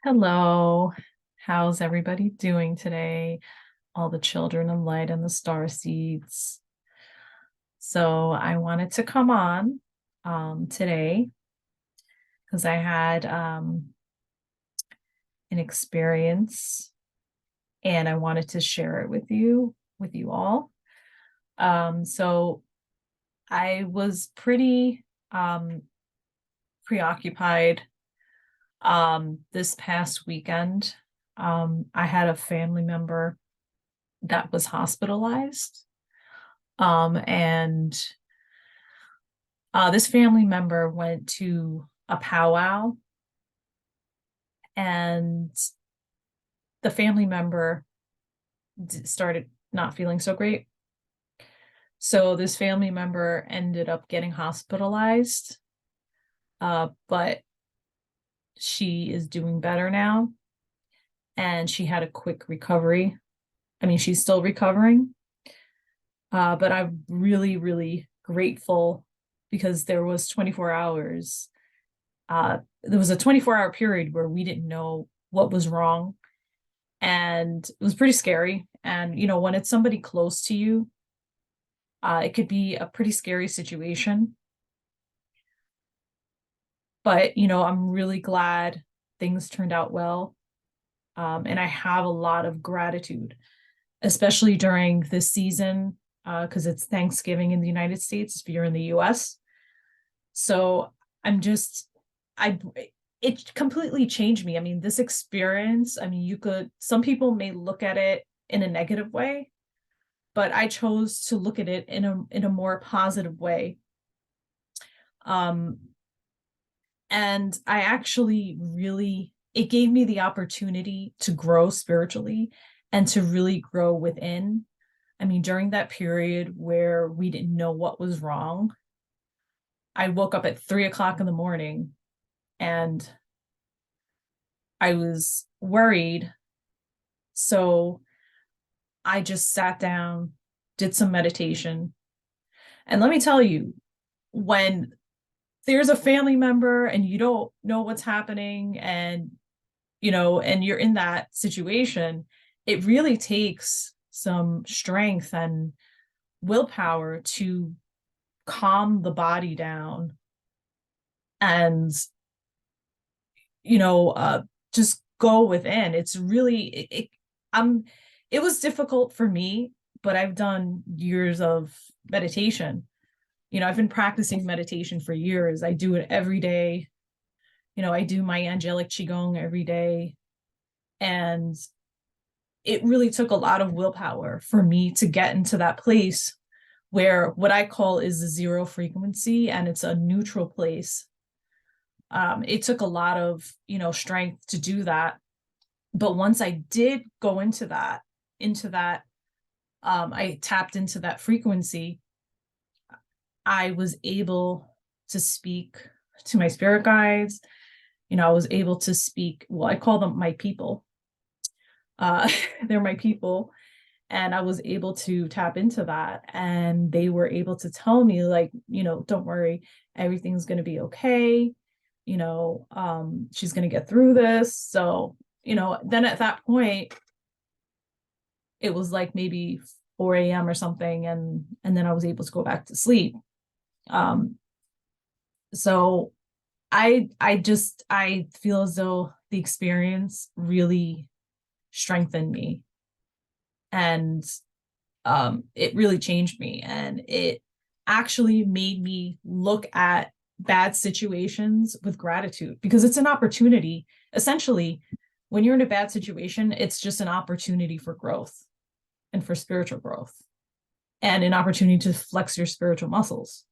Hello. How's everybody doing today? All the children of light and the star seeds. So I wanted to come on today because I had an experience and I wanted to share it with you all. So I was pretty preoccupied this past weekend. I had a family member that was hospitalized. And This family member went to a powwow, and the family member started not feeling so great. So this family member ended up getting hospitalized, but she is doing better now, and she had a quick recovery. I mean, she's still recovering, but I'm really, really grateful because there was a 24-hour period where we didn't know what was wrong, and it was pretty scary. And when it's somebody close to you, it could be a pretty scary situation. But I'm really glad things turned out well. And I have a lot of gratitude, especially during this season, because it's Thanksgiving in the United States if you're in the US. So I'm just, I, it completely changed me. I mean, this experience, I mean, some people may look at it in a negative way, but I chose to look at it in a more positive way. Um, and I actually really, it gave me the opportunity to grow spiritually and to really grow within. I mean, during that period where we didn't know what was wrong, I woke up at 3 o'clock in the morning and I was worried. So I just sat down, did some meditation. And let me tell you, when there's a family member and you don't know what's happening, and you're in that situation, it really takes some strength and willpower to calm the body down and you know uh just go within. It's really I'm it was difficult for me, but I've done years of meditation. I've been practicing meditation for years. I do it every day. I do my angelic qigong every day, and it really took a lot of willpower for me to get into that place where what I call is the zero frequency, and it's a neutral place. It took a lot of strength to do that, but once I did go into that, I tapped into that frequency. I was able to speak to my spirit guides. I was able to speak. Well, I call them my people. Uh, they're my people, and I was able to tap into that, and they were able to tell me, like, don't worry, everything's going to be okay. She's going to get through this. So then at that point it was like maybe 4 a.m. or something, and then I was able to go back to sleep. um so I feel as though the experience really strengthened me, and it really changed me, and it actually made me look at bad situations with gratitude, because it's an opportunity. Essentially, when you're in a bad situation, it's just an opportunity for growth and for spiritual growth and an opportunity to flex your spiritual muscles.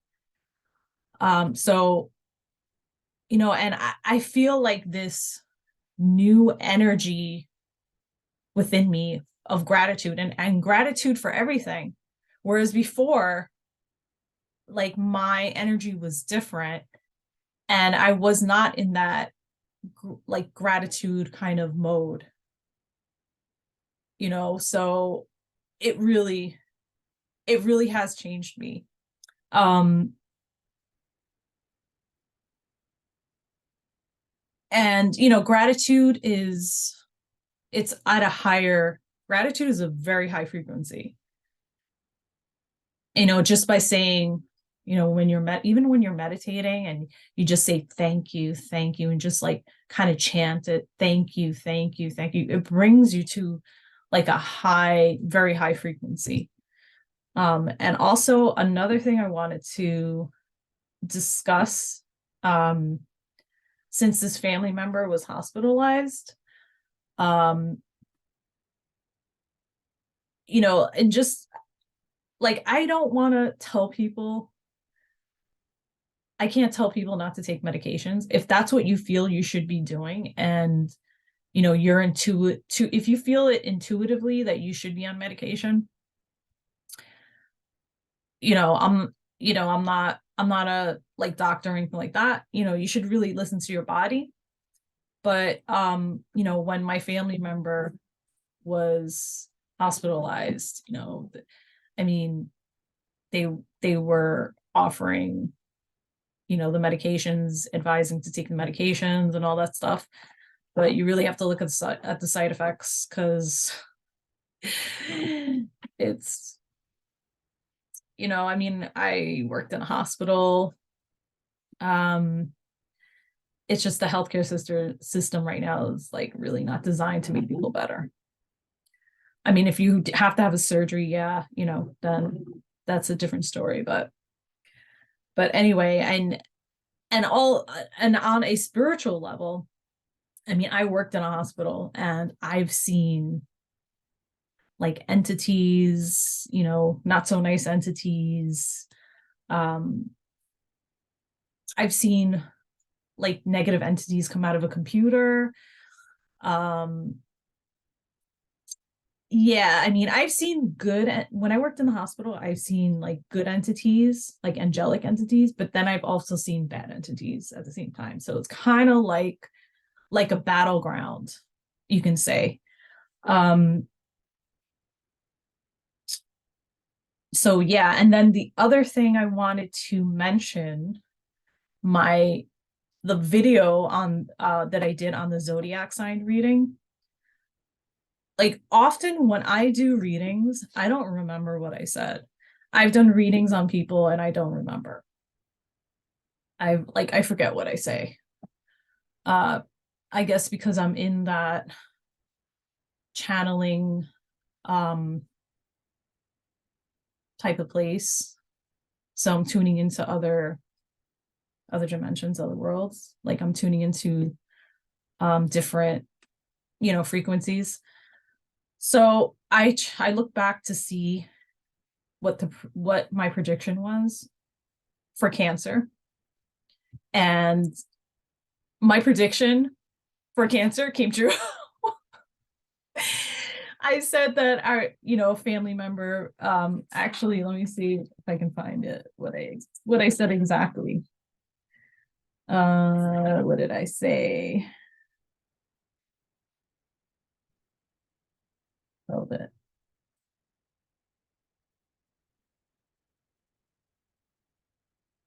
So, and I feel like this new energy within me of gratitude, and gratitude for everything. Whereas before, like, my energy was different, and I was not in that like gratitude kind of mode. So it really it really has changed me. um And gratitude is, it's at a higher, gratitude is a very high frequency. Just by saying, when you're even when you're meditating and you just say thank you, and just like kind of chant it, thank you, thank you, thank you, it brings you to like a high, very high frequency. And also another thing I wanted to discuss, um, since this family member was hospitalized, um, and just like, I don't want to tell people, I can't tell people not to take medications. If that's what you feel you should be doing, and you're if you feel it intuitively that you should be on medication, I'm I'm not a like doctor or anything like that. You should really listen to your body. But when my family member was hospitalized, I mean, they they were offering the medications, advising to take the medications and all that stuff. But you really have to look at the side effects, because it's, I worked in a hospital. Um, it's just the healthcare system right now is like really not designed to make people better. I mean, if you have to have a surgery, yeah, then that's a different story. But anyway, and on a spiritual level, I mean, I worked in a hospital and I've seen like entities, not so nice entities. Um, I've seen like negative entities come out of a computer. Um, yeah, I mean, I've seen when I worked in the hospital, I've seen like good entities, like angelic entities, but then I've also seen bad entities at the same time. So it's kind of like a battleground, you can say. Um, so yeah, and then the other thing I wanted to mention, my the video on that I did on the zodiac sign reading. Like, often when I do readings, I don't remember what I said. I've done readings on people and I don't remember. I forget what I say. Uh I guess because I'm in that channeling um type of place. So I'm tuning into other dimensions, other worlds. Like, I'm tuning into different, frequencies. So I look back to see what my prediction was for Cancer, and my prediction for Cancer came true. I said that our, family member, actually, let me see if I can find it, what I said exactly. What did I say? Hold it.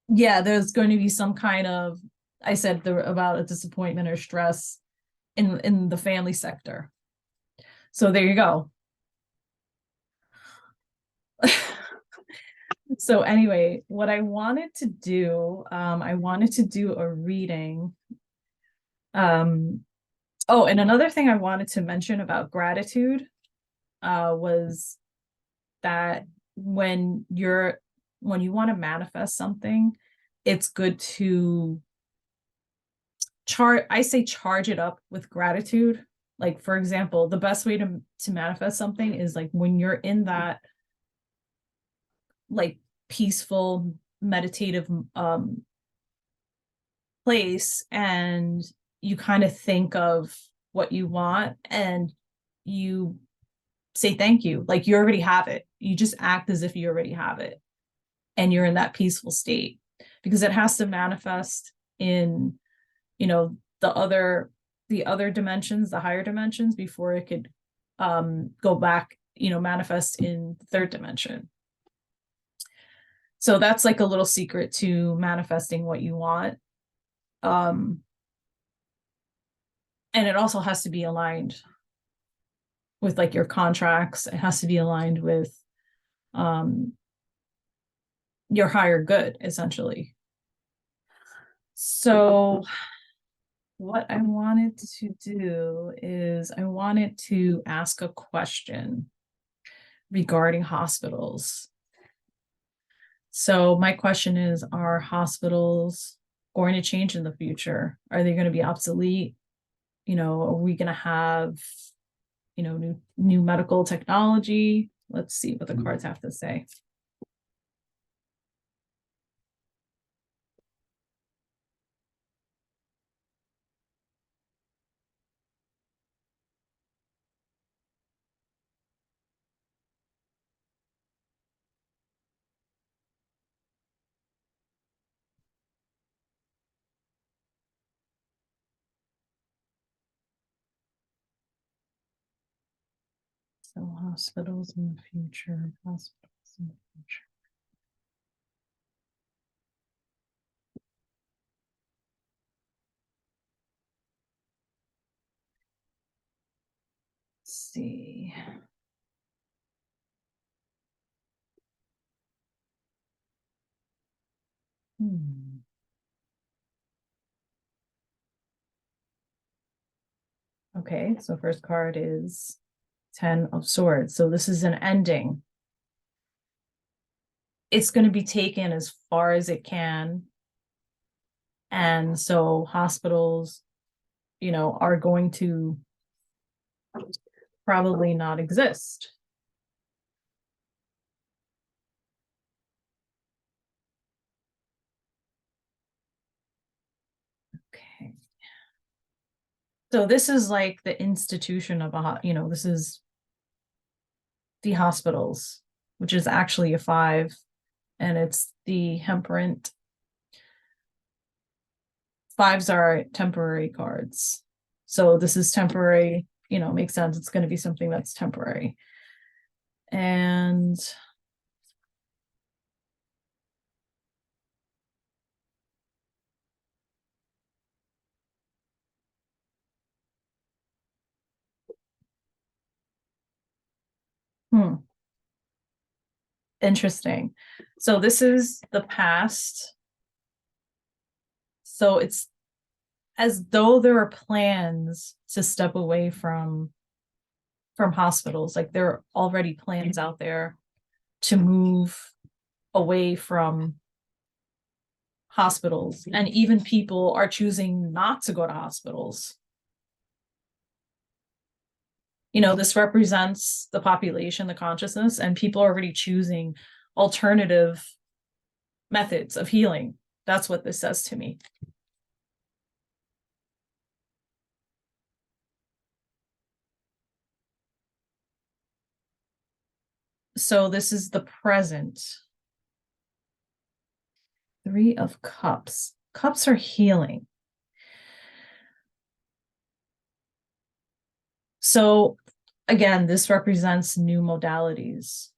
Yeah, there's going to be some kind of, I said there about a disappointment or stress in the family sector. So there you go. So anyway, what I wanted to do, I wanted to do a reading. Oh, and another thing I wanted to mention about gratitude, was that when you want to manifest something, it's good to charge it up with gratitude. Like, for example, the best way to manifest something is like when you're in that like peaceful meditative place, and you kind of think of what you want and you say thank you, like you already have it. You just act as if you already have it and you're in that peaceful state, because it has to manifest in, you know the other dimensions, the higher dimensions, before it could go back, manifest in the third dimension. So that's like a little secret to manifesting what you want. um And it also has to be aligned with like your contracts. It has to be aligned with um your higher good, essentially. So what I wanted to do is I wanted to ask a question regarding hospitals. So my question is, are hospitals going to change in the future? Are they going to be obsolete? Are we going to have, new medical technology? Let's see what the cards have to say. So hospitals in the future, hospitals in the future. Let's see. Hmm. Okay, so first card is 10 of Swords. So this is an ending. It's going to be taken as far as it can. And so hospitals, are going to probably not exist. Okay. So this is like the institution of this is the hospitals, which is actually a 5, and it's the Hemprint. 5s are temporary cards. So this is temporary, makes sense. It's going to be something that's temporary. And interesting. So this is the past. So it's as though there are plans to step away from hospitals. Like there are already plans out there to move away from hospitals, and even people are choosing not to go to hospitals. This represents the population, the consciousness, and people are already choosing alternative methods of healing. That's what this says to me. So this is the present. 3 of Cups. Cups are healing. So again, this represents new modalities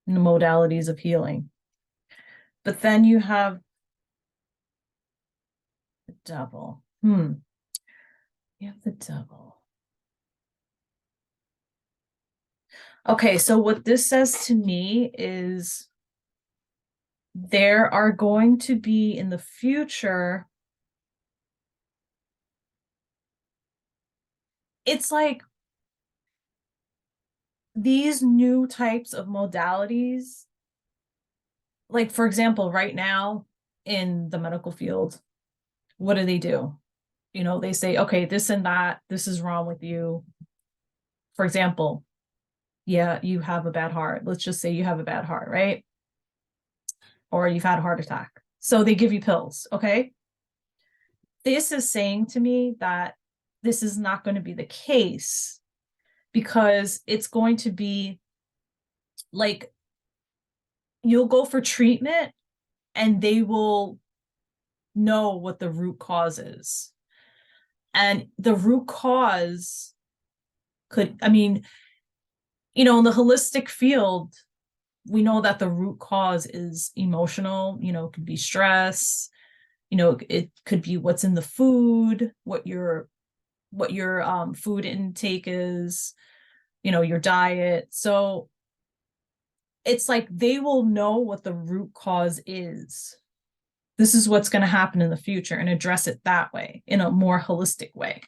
of healing. But then you have the Devil. You have the Devil. Okay, so what this says to me is there are going to be in the future, it's like these new types of modalities, like for example, right now in the medical field, what do? They say, okay, this and that, this is wrong with you. For example, yeah, you have a bad heart. Let's just say you have a bad heart, right? Or you've had a heart attack. So they give you pills, okay? This is saying to me that this is not going to be the case, because it's going to be like you'll go for treatment and they will know what the root cause is. And the root cause in the holistic field, we know that the root cause is emotional, it could be stress, it could be what's in the food, what you're what your food intake is, your diet. So it's like they will know what the root cause is. This is what's going to happen in the future and address it that way in a more holistic way.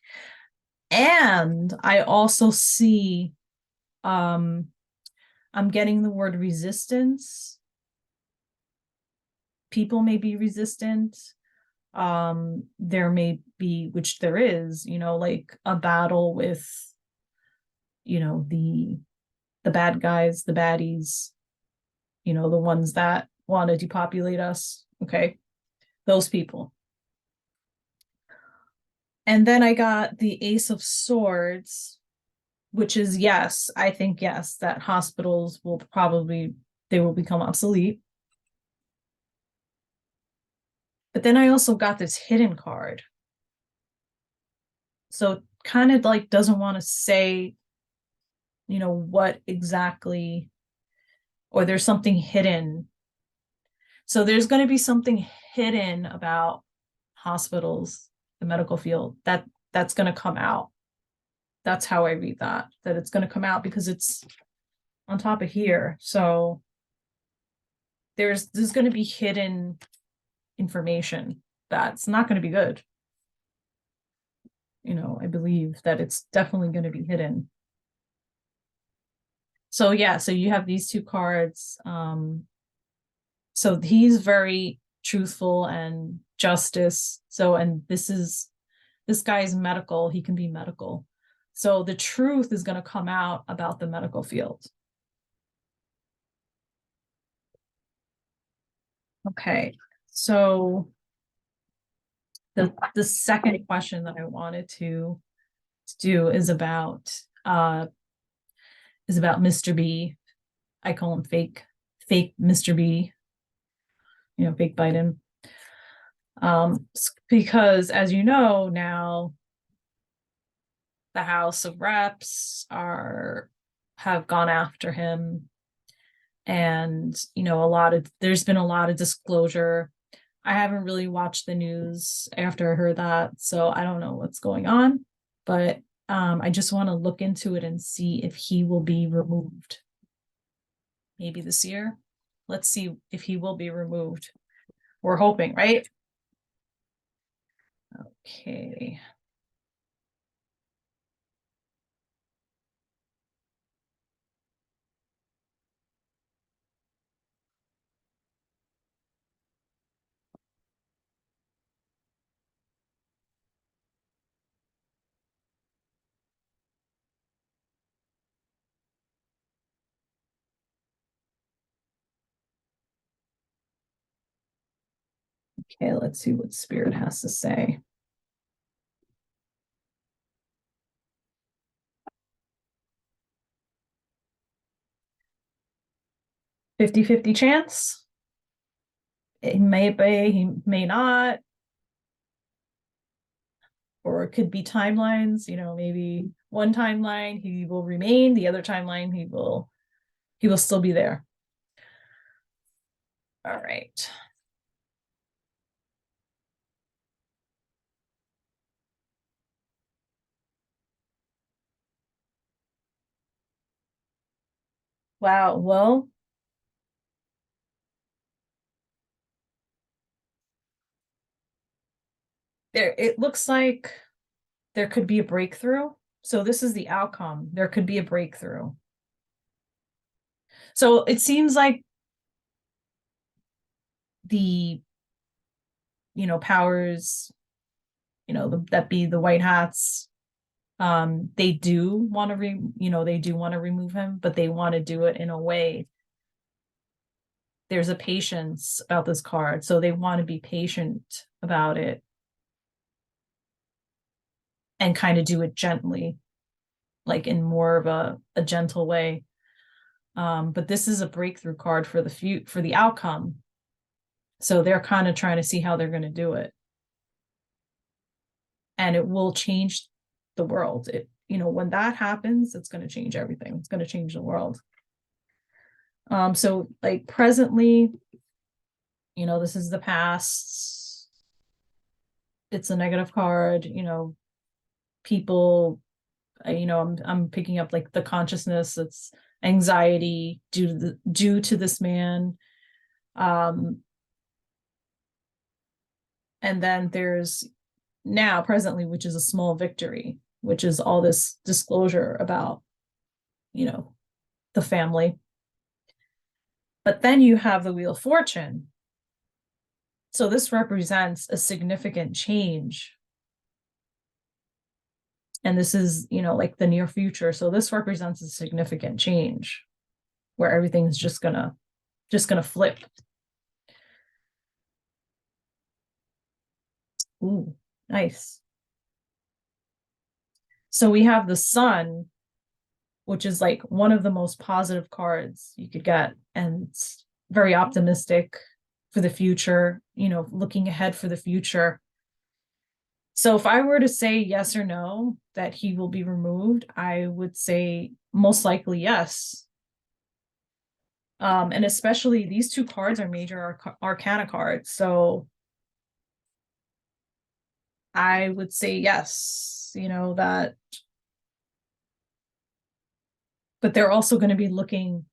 And I also see I'm getting the word resistance. People may be resistant. There may be, which there is, like a battle with, the bad guys, the baddies, the ones that want to depopulate us. Okay. Those people. And then I got the Ace of Swords, which is yes, I think yes, that hospitals will probably they will become obsolete. But then I also got this hidden card. So kind of like doesn't want to say, what exactly, or there's something hidden. So there's going to be something hidden about hospitals, the medical field, that's going to come out. That's how I read that it's going to come out because it's on top of here. So there's going to be hidden information that's not going to be good. I believe that it's definitely going to be hidden. So yeah, so you have these two cards. So he's very truthful and justice. So, and this guy's medical, he can be medical. So the truth is going to come out about the medical field. Okay, so the second question that I wanted to do is about Mr. B. I call him fake Mr. B, fake Biden. Because as you know, now the House of Reps have gone after him, and there's been a lot of disclosure. I haven't really watched the news after I heard that, so I don't know what's going on, but I just want to look into it and see if he will be removed. Maybe this year. Let's see if he will be removed. We're hoping, right? Okay. Okay, let's see what Spirit has to say. 50-50 chance. It may be, he may not. Or it could be timelines, maybe one timeline he will remain, the other timeline he will still be there. All right. Wow. Well, it looks like there could be a breakthrough. So this is the outcome. There could be a breakthrough. So it seems like the, powers, that be the white hats, they do want to they do want to remove him, but they want to do it in a way. There's a patience about this card, so they want to be patient about it and kind of do it gently, like in more of a gentle way. But this is a breakthrough card for the outcome. So they're kind of trying to see how they're going to do it. And it will change the world. When that happens, it's going to change everything. It's going to change the world. So like presently, this is the past. It's a negative card, people, I'm picking up like the consciousness, it's anxiety due to this man. And then there's now presently, which is a small victory, which is all this disclosure about, you know, the family. But then you have the Wheel of Fortune. So this represents a significant change. And this is, like the near future. So this represents a significant change where everything's just gonna flip. Ooh, nice. So we have the Sun, which is like one of the most positive cards you could get, and it's very optimistic for the future, looking ahead for the future. So if I were to say yes or no that he will be removed, I would say most likely yes. And especially these two cards are major arcana cards. So I would say yes, that, but they're also going to be looking,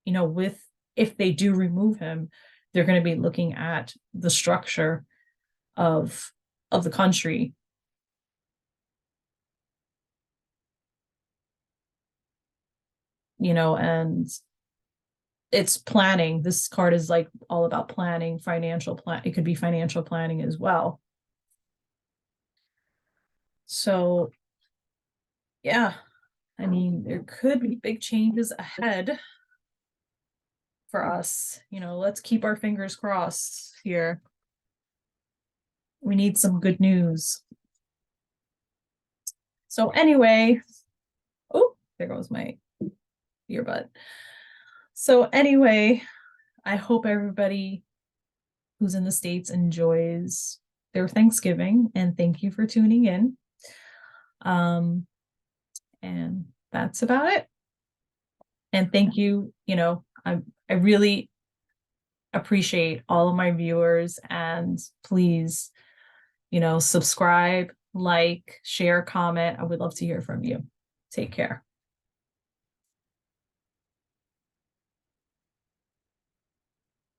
if they do remove him, they're going to be looking at the structure of the country. And it's planning. This card is like all about planning, financial plan. It could be financial planning as well. So yeah, I mean, there could be big changes ahead for us. Let's keep our fingers crossed here. We need some good news. So anyway, oh, there goes my earbud. So anyway, I hope everybody who's in the States enjoys their Thanksgiving, and thank you for tuning in. And that's about it. And thank you, I really appreciate all of my viewers, and please, subscribe, like, share, comment. I would love to hear from you. Take care.